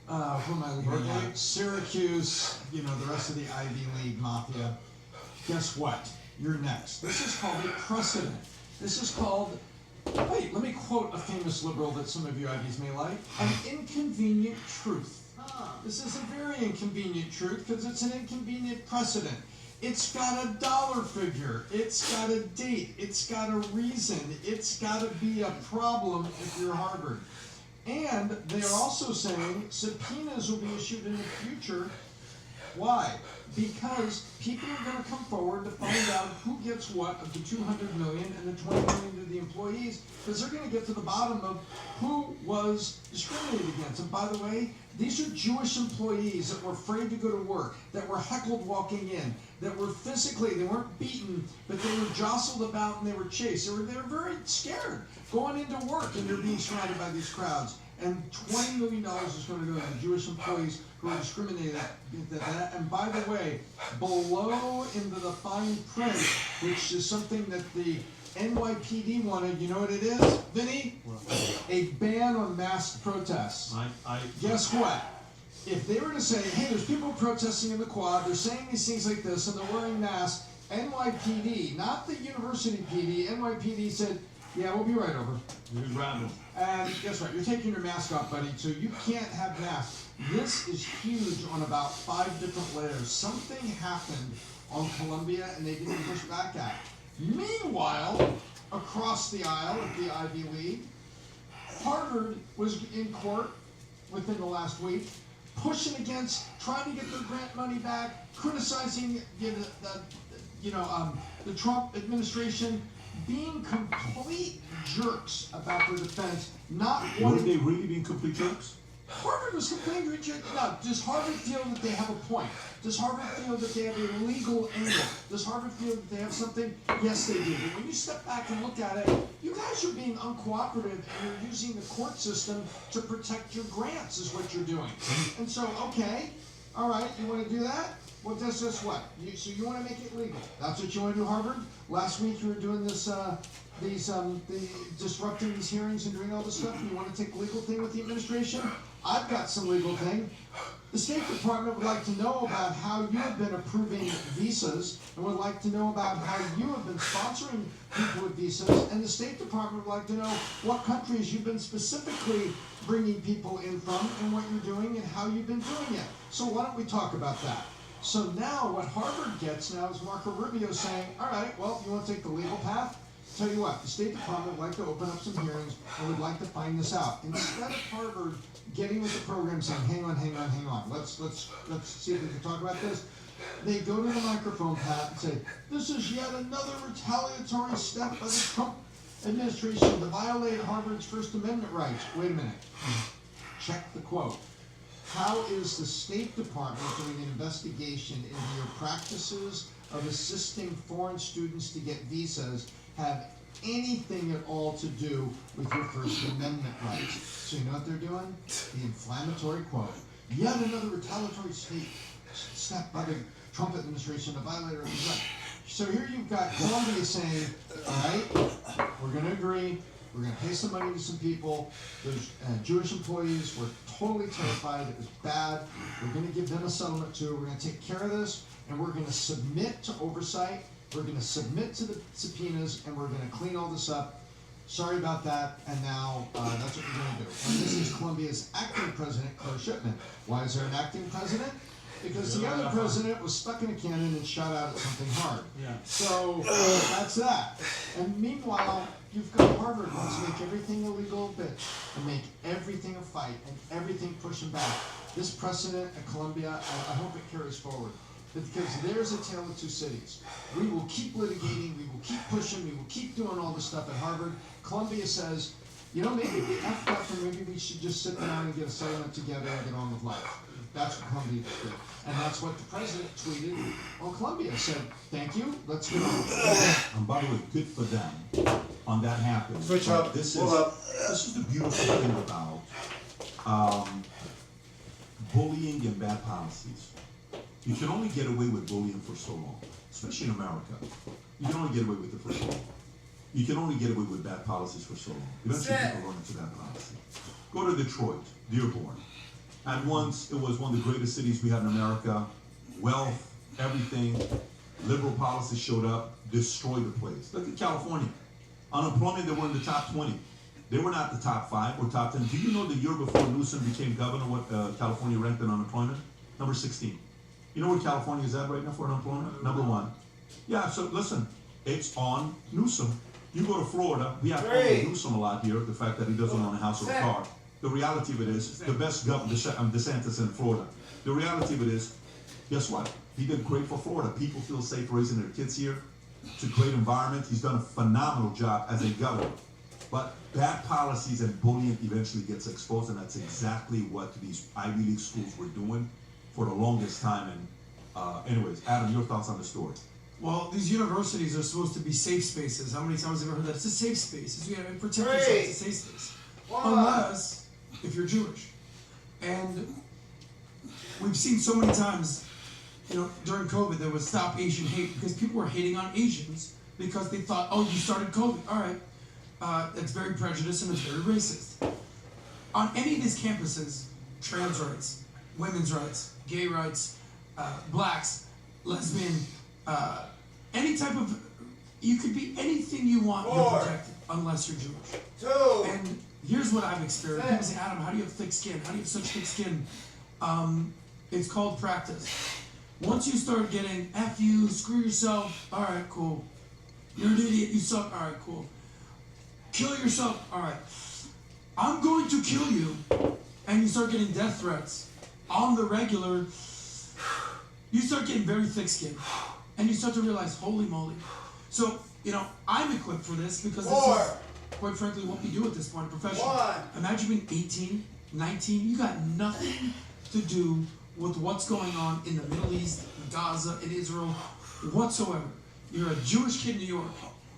G: who am I leaving out? Syracuse, you know, the rest of the Ivy League mafia. Guess what? You're next. This is called a precedent. This is called, wait, let me quote a famous liberal that some of you Ivies may like, an inconvenient truth. This is a very inconvenient truth because it's an inconvenient precedent. It's got a dollar figure, it's got a date, it's got a reason, it's got to be a problem if you're Harvard. And they are also saying subpoenas will be issued in the future. Why? Because people are going to come forward to find out who gets what of the $200 million and the $20 million to the employees, because they're going to get to the bottom of who was discriminated against. And by the way, these are Jewish employees that were afraid to go to work, that were heckled walking in, that were physically, they weren't beaten, but they were jostled about and they were chased. They were very scared going into work, and they're being surrounded by these crowds. And $20 million is going to go to the Jewish employees who are discriminated at. And by the way, below into the fine print, which is something that the NYPD wanted, you know what it is, Vinny? A ban on mass protests. Guess what? If they were to say, hey, there's people protesting in the quad, they're saying these things like this, and they're wearing masks, NYPD, not the university PD, NYPD said, yeah, we'll be right over. And guess what? You're taking your mask off, buddy, so you can't have masks. This is huge on about 5 different layers. Something happened on Columbia, and they didn't push back at it. Meanwhile, across the aisle at the Ivy League, Harvard was in court within the last week, pushing against, trying to get their grant money back, criticizing the Trump administration, being complete jerks about their defense, not
E: Were
G: wanting.
E: they really being complete jerks?
G: Harvard was completely rejected. Now, does Harvard feel that they have a point? Does Harvard feel that they have a legal angle? Does Harvard feel that they have something? Yes, they do. But when you step back and look at it, you guys are being uncooperative and you're using the court system to protect your grants is what you're doing. And so, okay, all right, you want to do that? Well, that's just what? So you want to make it legal. That's what you want to do, Harvard? Last week you were doing this, disrupting these hearings and doing all this stuff, and you want to take legal thing with the administration? I've got some legal thing. The State Department would like to know about how you have been approving visas and would like to know about how you have been sponsoring people with visas, and the State Department would like to know what countries you've been specifically bringing people in from and what you're doing and how you've been doing it. So why don't we talk about that? So now what Harvard gets now is Marco Rubio saying, all right, well, you want to take the legal path? Tell you what, the State Department would like to open up some hearings and would like to find this out. Instead of Harvard getting with the program saying, hang on, let's see if we can talk about this. They go to the microphone, Pat, and say, "This is yet another retaliatory step by the Trump administration to violate Harvard's First Amendment rights." Wait a minute. Check the quote. How is the State Department doing an investigation into your practices of assisting foreign students to get visas have anything at all to do with your First Amendment rights? So you know what they're doing? The inflammatory quote. Yet another retaliatory step by the Trump administration to violate our rights. So here you've got Columbia saying, all right, we're going to agree. We're going to pay some money to some people. Those Jewish employees were totally terrified. It was bad. We're going to give them a settlement too. We're going to take care of this, and we're going to submit to oversight. We're going to submit to the subpoenas, and we're going to clean all this up. Sorry about that, and now that's what we're going to do. And this is Columbia's acting president, Claire Shipman. Why is there an acting president? Because the other president was stuck in a cannon and shot out at something hard.
D: Yeah.
G: So that's that. And meanwhile, you've got Harvard wants to make everything a legal bitch and make everything a fight and everything pushing back. This precedent at Columbia, I hope it carries forward. Because there's a tale of two cities. We will keep litigating, we will keep pushing, we will keep doing all this stuff at Harvard. Columbia says, you know, maybe we effed up and maybe we should just sit down and get a settlement together and get on with life. That's what Columbia did. And that's what the president tweeted on Columbia. Said, thank you, let's get on.
E: And by the way, good for them on that happening.
C: Switch
E: But
C: up,
E: This
C: pull up.
E: is the beautiful thing about bullying and bad policies. You can only get away with bullying for so long, especially in America. You can only get away with it for so long. You can only get away with bad policies for so long. Eventually people run into bad policy. Go to Detroit, Dearborn. At once, it was one of the greatest cities we had in America. Wealth, everything, liberal policies showed up, destroyed the place. Look at California. Unemployment, they were in the top 20. They were not the top 5 or top 10. Do you know the year before Newsom became governor, what California ranked in unemployment? Number 16. You know where California is at right now for unemployment? Number 1. Yeah, so listen, it's on Newsom. You go to Florida, we have Newsom a lot here, the fact that he doesn't own a house or a car. The reality of it is, the best governor, DeSantis in Florida. The reality of it is, guess what? He did great for Florida. People feel safe raising their kids here. It's a great environment. He's done a phenomenal job as a governor. But bad policies and bullying eventually gets exposed, and that's exactly what these Ivy League schools were doing for the longest time. And anyways, Adam, your thoughts on the story?
D: Well, these universities are supposed to be safe spaces. How many times have you ever heard that? It's a safe space. You gotta protect yourself. It's a safe space. Unless if you're Jewish. And we've seen so many times, you know, during COVID, there was Stop Asian Hate because people were hating on Asians because they thought, oh, you started COVID. All right. It's very prejudiced and it's very racist. On any of these campuses, trans rights, women's rights, gay rights, blacks, lesbian, any type of, you could be anything you want, you're protected, unless you're Jewish. And here's what I've experienced. People say, Adam, how do you have thick skin? How do you have such thick skin? It's called practice. Once you start getting, F you, screw yourself, all right, cool. You're an idiot, you suck, all right, cool. Kill yourself, all right. I'm going to kill you. And you start getting death threats on the regular. You start getting very thick skin. And you start to realize, holy moly. So, you know, I'm equipped for this because this is, quite frankly, what we do at this point, professionally. Imagine being 18, 19, you got nothing to do with what's going on in the Middle East, in Gaza, in Israel, whatsoever. You're a Jewish kid in New York,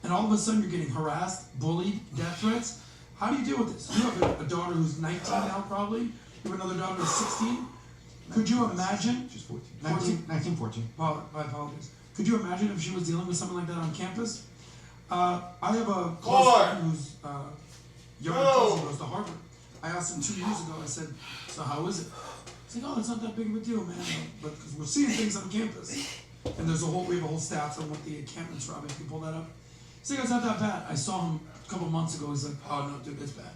D: and all of a sudden you're getting harassed, bullied, death threats. How do you deal with this? You have a daughter who's 19 now, probably. You have another daughter who's 16. Could you imagine?
E: She's 14.
G: 1914.
D: Well, my apologies. Could you imagine if she was dealing with something like that on campus? I have a close friend who's younger cousin goes to Harvard. I asked him 2 years ago, I said, so how is it? He's like, oh, it's not that big of a deal, man. But because we're seeing things on campus. And we have a whole staff from what the encampments are. If you pull that up. He's like, it's not that bad. I saw him a couple months ago. He's like, oh, no, dude, it's bad.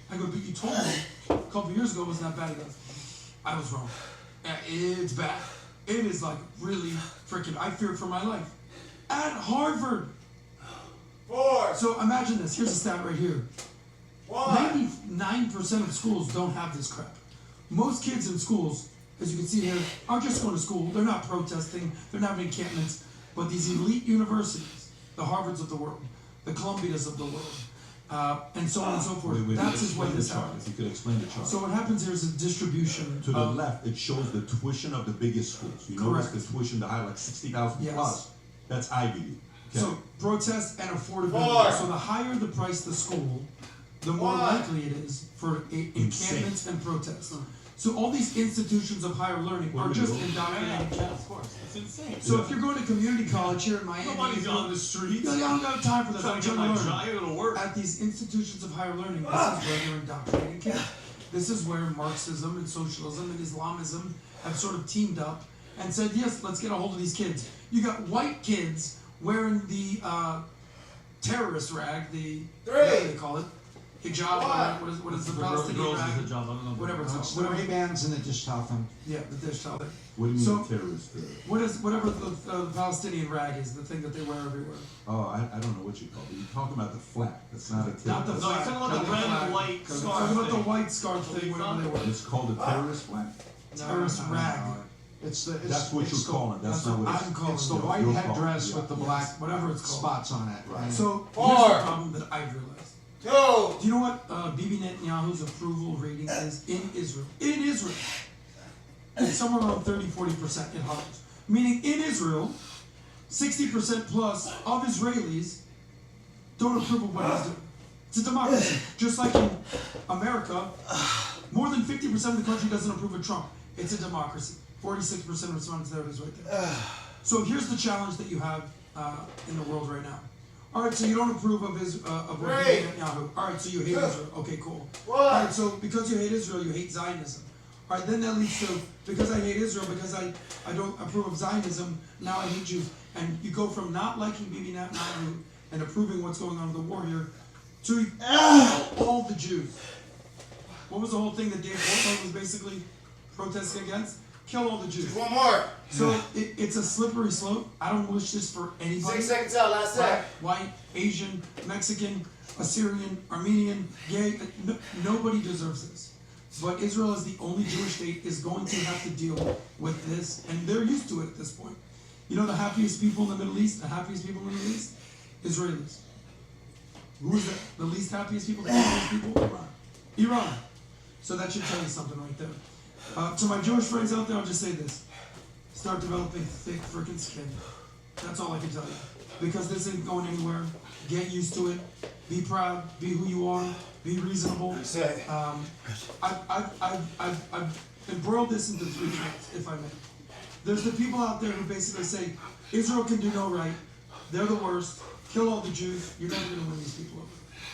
D: I go, but you told me a couple years ago it wasn't that bad. He goes, I was wrong. It's bad. It is like really freaking, I fear for my life. At Harvard. So imagine this. Here's a stat right here. 99% of schools don't have this crap. Most kids in schools as you can see here, are just going to school. They're not protesting. They're not having encampments. But these elite universities, the Harvards of the world, the Columbias of the world, and so on and so forth. That's his way this happens.
E: If you could explain the chart.
D: So what happens here is a distribution.
E: To the left, it shows the tuition of the biggest schools. You notice the tuition, the high, like 60,000
D: Yes.
E: plus. That's Ivy League. Okay.
D: So protest and affordability. So the higher the price the school, the more likely it is for encampments and protests. So all these institutions of higher learning are just indoctrinating kids.
A: Yeah, of course. It's insane.
D: So if you're going to community college here in Miami,
A: Nobody's on the streets.
D: I don't have time for this.
A: Trying
D: I'm
A: to get
D: trying
A: my
D: to learn.
A: job. I gotta work.
D: At these institutions of higher learning, this is where they're indoctrinating kids. This is where Marxism and socialism and Islamism have sort of teamed up and said, yes, let's get a hold of these kids. You got white kids wearing the terrorist rag, the what do they call it? Hijab, what is the Palestinian rag? Whatever it's
G: It's
D: called.
G: the Ray-Bans and the dish towel thing.
D: Yeah, the dish towel.
E: What do you mean
D: So-
E: terrorist?
D: Whatever the Palestinian rag is, the thing that they wear everywhere.
E: Oh, I don't know what you call it. You're talking about the flag. That's not a terrorist.
D: Not the
A: No,
D: flag.
A: you're talking about
D: not
A: the red
D: flag.
A: and white
D: I'm
A: scarf
D: talking about the
A: thing.
D: white scarf thing, whatever they wear.
E: It's called a terrorist flag?
D: Terrorist rag.
E: That's what you're calling it. That's not what
D: I'm calling
G: It's the
D: it.
G: white
E: You're
G: headdress
E: calling-
G: with the black
D: Whatever it's called.
G: spots on it.
E: Right.
D: So here's the problem that I've realized.
C: Yo!
D: Do you know what Bibi Netanyahu's approval rating is in Israel? In Israel. It's somewhere around 30-40% it hovers. Meaning in Israel, 60% plus of Israelis don't approve of what he's doing. It's a democracy. Just like in America, more than 50% of the country doesn't approve of Trump. It's a democracy. 46% of respondents, there it is right there. So here's the challenge that you have in the world right now. All right, so you don't approve of Netanyahu. All right, so you hate Israel. Okay, cool. All right, so because you hate Israel, you hate Zionism. All right, then that leads to, because I hate Israel, because I don't approve of Zionism, now I hate Jews. And you go from not liking Bibi Netanyahu and approving what's going on in the war here to all the Jews. What was the whole thing that Dave Portnoy was basically protesting against? Kill all the Jews.
C: One more.
D: So it's a slippery slope. I don't wish this for anybody.
C: 6 seconds out, last
D: Black,
C: set.
D: white, Asian, Mexican, Assyrian, Armenian, gay. Nobody deserves this. But Israel, as the only Jewish state, is going to have to deal with this, and they're used to it at this point. You know the happiest people in the Middle East? The happiest people in the Middle East? Israelis. Who is the least happiest people? The happiest people? Iran. So that should tell you something right there. To my Jewish friends out there, I'll just say this. Start developing thick freaking skin. That's all I can tell you. Because this ain't going anywhere. Get used to it. Be proud. Be who you are. Be reasonable. I've embroiled this into 3 things, if I may. There's the people out there who basically say, Israel can do no right. They're the worst. Kill all the Jews. You're never going to win these people over.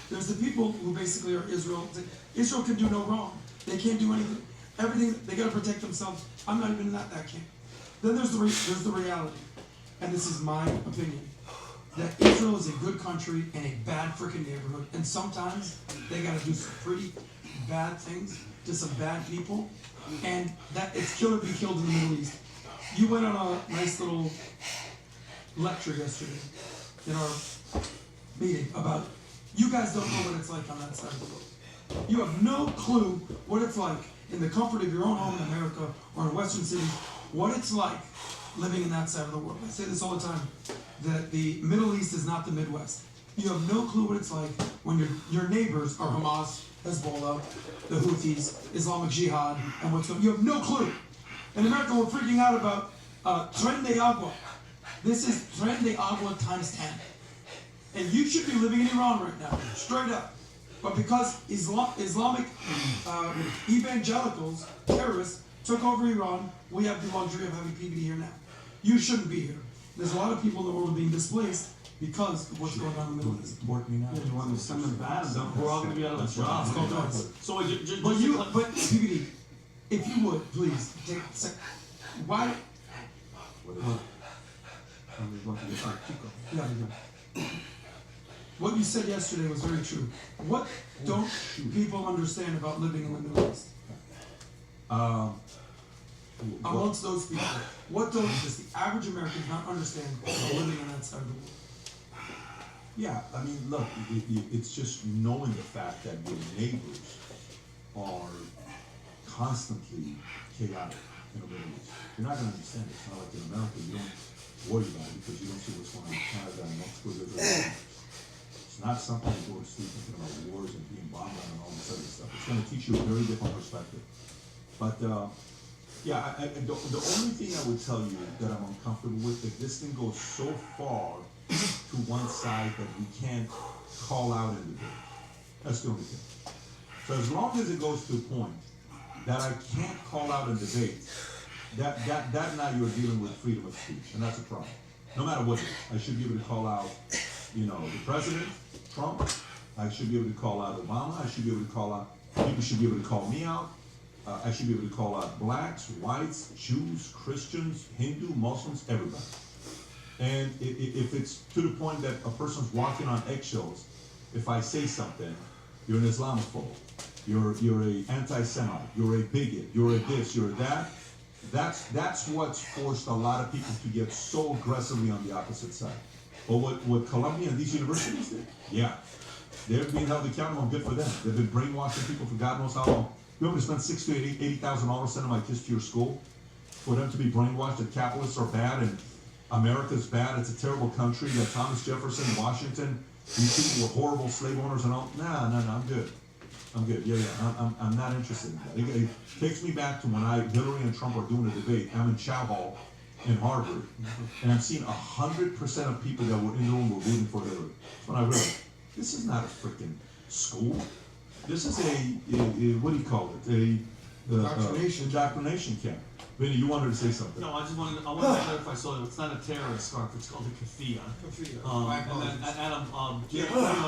D: There's the people who basically are Israel. Israel can do no wrong. They can't do anything. Everything, they got to protect themselves. I'm not even in that camp. Then there's the reality, and this is my opinion, that Israel is a good country and a bad freaking neighborhood, and sometimes they got to do some pretty bad things to some bad people, and that it's kill or be killed in the Middle East. You went on a nice little lecture yesterday in our meeting about you guys don't know what it's like on that side of the world. You have no clue what it's like in the comfort of your own home in America or in Western cities, what it's like living in that side of the world. I say this all the time, that the Middle East is not the Midwest. You have no clue what it's like when your neighbors are Hamas, Hezbollah, the Houthis, Islamic Jihad, and what's going on. You have no clue. In America, we're freaking out about Tren de Agua. This is Tren de Agua times 10. And you should be living in Iran right now, straight up. But because Islamic evangelicals, terrorists, took over Iran, we have the luxury of having PBD here now. You shouldn't be here. There's a lot of people in the world being displaced because of what's going on in the Middle East.
E: Support me now.
A: You want to send them back? We're all going to be out of jobs. So
D: But PBD, if you would, please, take a sec. Why? Yeah, yeah. What you said yesterday was very true. What don't people understand about living in the Middle East? Amongst those people, what does the average American not understand about living on that side of the world?
E: Yeah, I mean, look, it's just knowing the fact that your neighbors are constantly chaotic. in the Middle East. You're not gonna understand it. It's not like in America, you don't worry about it because you don't see what's going on in Canada and Mexico. It's not something to go to sleep thinking about wars and being bombed on and all this other stuff. It's gonna teach you a very different perspective. But yeah, the only thing I would tell you that I'm uncomfortable with, if this thing goes so far to one side that we can't call out in debate. That's the only thing. So as long as it goes to a point that I can't call out in debate, that now you're dealing with freedom of speech, and that's a problem. No matter what it is, I should be able to call out, the president, Trump. I should be able to call out Obama. I should be able to call out, people should be able to call me out. I should be able to call out blacks, whites, Jews, Christians, Hindu, Muslims, everybody. And if it's to the point that a person's walking on eggshells, if I say something, you're an Islamophobe, you're a anti-Semite, you're a bigot, you're a this, you're a that. That's what's forced a lot of people to get so aggressively on the opposite side. But what Columbia and these universities did, yeah, they're being held accountable. Good for them. They've been brainwashing people for God knows how long. You want me to spend $60,000 to $80,000 sending my kids to your school for them to be brainwashed that capitalists are bad and America's bad, it's a terrible country, that Thomas Jefferson, Washington, these people were horrible slave owners and all? Nah, I'm good. I'm good. Yeah, I'm not interested in that. It takes me back to when Hillary and Trump are doing a debate. I'm in Chow Hall in Harvard, and I'm seeing 100% of people that were in the room were rooting for Hillary. When I realized, this is not a freaking school. This is a what do you call it? Indoctrination camp. Vinny, you wanted to say something.
A: No, I wanted to clarify, so it's not a terrorist scarf, it's called a keffiyeh. And then Adam,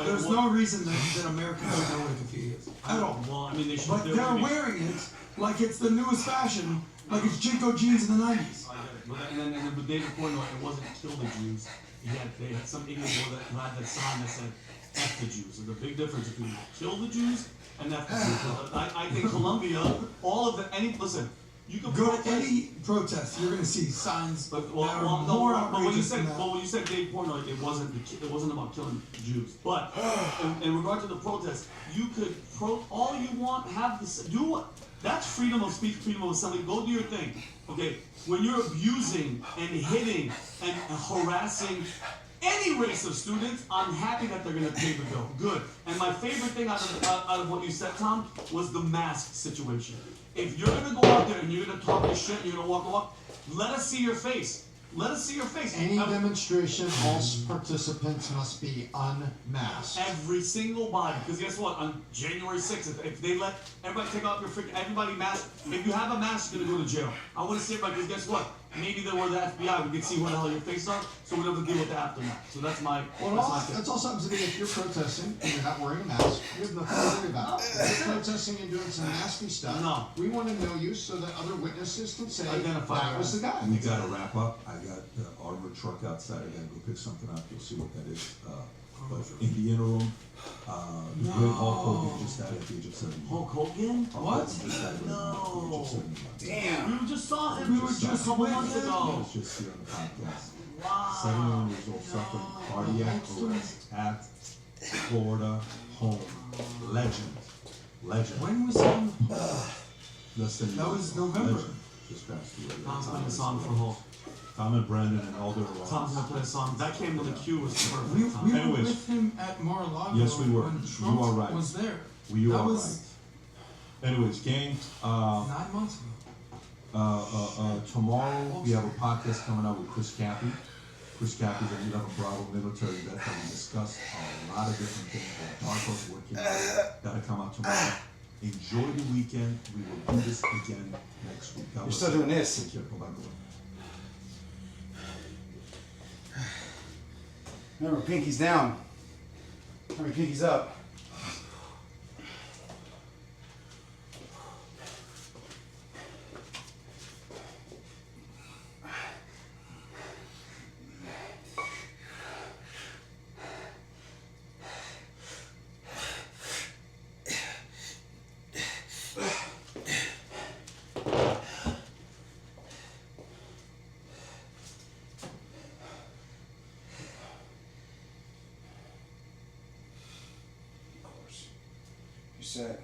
D: There's no reason that Americans should know what a keffiyeh is. At all.
A: Well, I mean, they should.
D: But they're wearing it like it's the newest fashion, like it's Jinko jeans in the 90s.
A: I get it. And then with David pointed out, it wasn't kill the Jews. They had some idiot who had that sign that said F the Jews. There's a big difference between kill the Jews and F the Jews. I think Colombia, listen, you can
D: go to any protest, you're gonna see signs that are more outrageous than that.
A: When you said Dave Portnoy, it wasn't about killing Jews. But in regard to the protest, you could all you want, have this, do what? That's freedom of speech, freedom of assembly. Go do your thing. Okay, when you're abusing and hitting and harassing any race of students, I'm happy that they're gonna pay the bill. Good. And my favorite thing out of what you said, Tom, was the mask situation. If you're gonna go out there and you're gonna talk your shit, you're gonna walk, let us see your face. Let us see your face.
G: Any demonstration, all participants must be unmasked.
A: Every single body. Because guess what? On January 6th, if they let everybody take off everybody mask, if you have a mask, you're gonna go to jail. I want to see everybody, because guess what? Maybe they were the FBI, we can see where the hell your face are, so we don't have to deal with the aftermath. So that's my
G: That's also happens to be if you're protesting and you're not wearing a mask, you have nothing to worry about. If you're protesting and doing some nasty stuff, we want to know you so that other witnesses can say that was the guy.
E: We gotta wrap up. I got the armored truck outside. I gotta go pick something up. You'll see what that is. But in the interim, the great Hulk Hogan just died at the age of 70.
A: Hulk Hogan?
E: What? Just died at the age of 70.
A: Damn. We just saw him. We were just a couple months ago.
E: I was just here on the podcast. Wow. 71 years old, suffering cardiac arrest at Florida home. Legend.
D: When was he?
E: That
D: was November.
E: Legend. Just passed away.
A: Tom's playing a song for Hulk.
E: Tom and Brandon and all their
A: Tom's gonna play a song. That came to the queue was perfect.
D: We were with him at Mar-a-Lago.
E: Yes, we were.
D: When Trump
E: you are right.
D: was there.
E: You are right. Anyways, gang.
D: 9 months ago.
E: Tomorrow we have a podcast coming out with Chris Cappy. Chris Cappy's an 11 Bravo military vet that we discuss a lot of different things that Darko's working on. That'll come out tomorrow. Enjoy the weekend. We will do this again next week.
C: You're still doing this.
E: Take care. Bye-bye.
C: Remember, pinky's down. Remember, pinky's up. Set.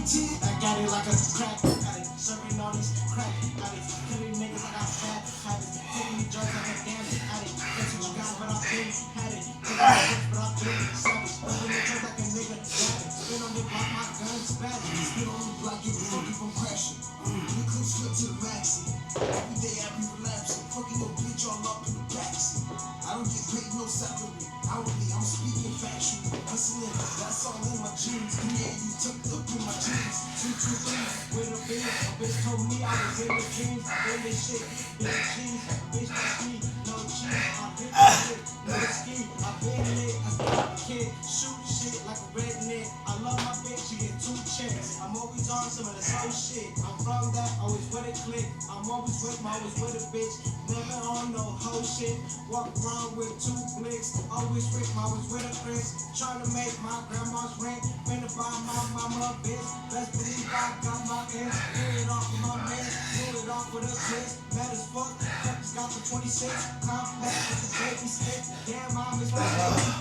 I: I got it like a crack addict, serving all these crack addicts, killing niggas like I bad habits, taking me drugs like a damn addict. That's what you got, but I've been had it. Taking my drugs, but I've been savage. Living the drugs like a nigga addict. Spin on the block, my gun's bad. Spin on the block, get funky from crashing. The clip slip to the maxi. Every day I be relapsing, fucking your bitch all up in the backseat. I don't get paid no salary. Outwardly, I'm speaking factually. Hustling, that's all in my jeans. Yeah, you tucked up in my jeans. 223 with a bitch. A bitch told me I was in the dreams. I been this shit, bitch cheese. A bitch like me, no cheese. I been this shit, no ski. I been lit, I stop a kid. Shoot shit like a redneck. I love my bitch, she get 2 checks. I'm always on some of this whole shit. I'm from that, always with a click. I'm always with a bitch. Never on no whole shit. Walk around with 2 blicks. Always with a Chris. Trying to make my grandma's rent. Finna buy my mama a bitch. Best believe I got my ends. Do it off with my man. Do it off with a twist. Mad as fuck. Peppers got the 26. Complex with the baby stick. Damn, I miss my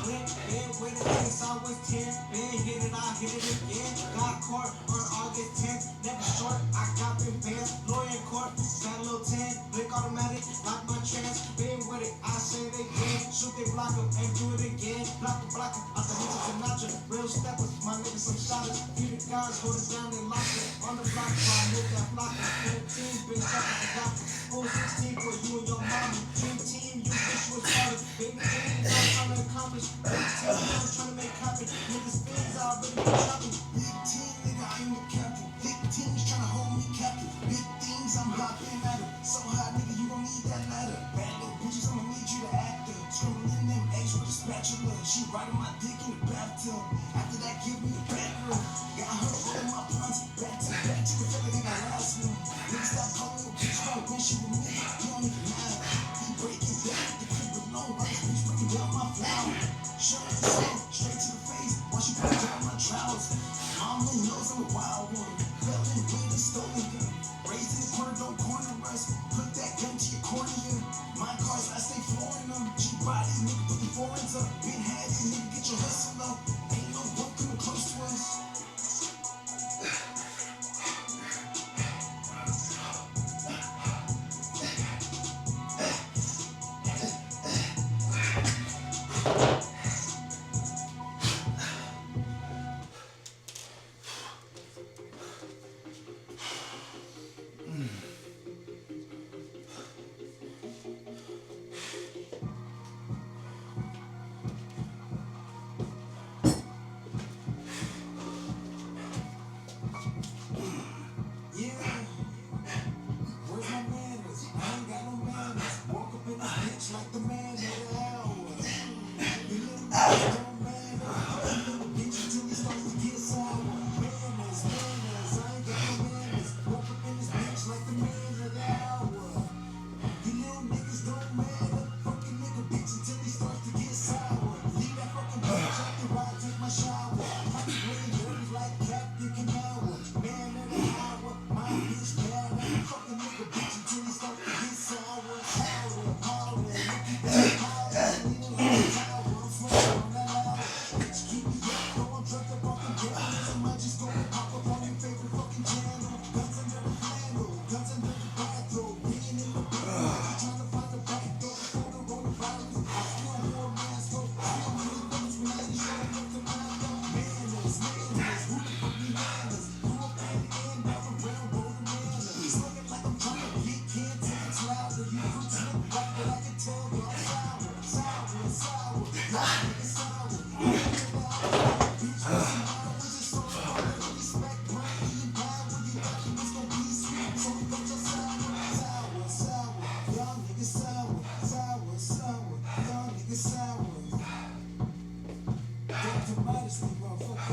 I: baby. Been with it since I was 10. Been hit it, I hit it again. Got caught on August 10th. Never short, I got them bands. Lawyer in court. Got a little 10. Blick automatic. Lock my trance. Been with it, I say they can. Shoot they block them and do it again. Block them. I said it's a Sinatra. Real steppers. My niggas some shotters. Few the guys hold it down and lock it. On the block, so I move that block. And the team been jumping the doctor. Full 16 for you and your mama. Dream team, you wish you was fathers. Baby, baby, I'm trying to accomplish. Big team, I'm trying to make happen. Niggas things I already been dropping. Big team, nigga, I ain't the captain. Big teams trying to hold me captive. Big things, I'm hopping at it. So hot, nigga, you gon' need that ladder. Bad little bitches, I'ma need you to act up. Screaming in them eggs with a spatula. She riding my dick in the bathtub. After that, give me the back rub. Got her rolling my punch. Back to back, chicken feather in my last one. Nigga, stop calling me a bitch, trying to win shit with me. You don't even matter. He breaking down the crib alone. While this bitch breaking down my flower. Shut up, straight to the face. While she put down my trousers. Mama knows I'm a wild one. Fell in with a stolen gun. Raised in the corner, don't corner us. Put that gun to your cornea. My cars, I stay flooring them. Cheap bodies, nigga, put the foreigns up. Been had you, nigga, get your hustle up. Ain't no one coming close to us.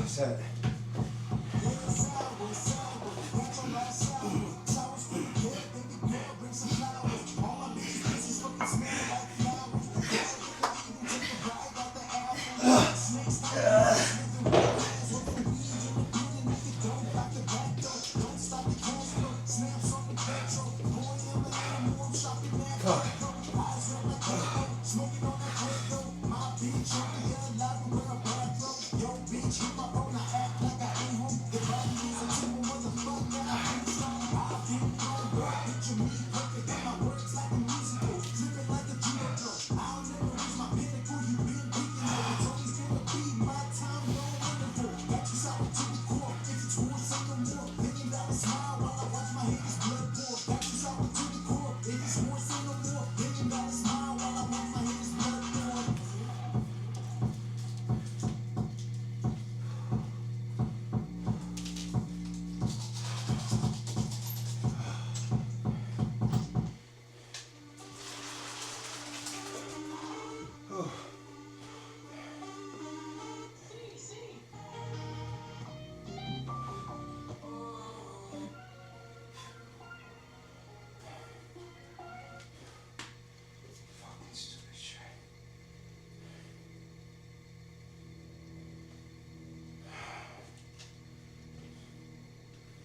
C: Set.
I: Snakes,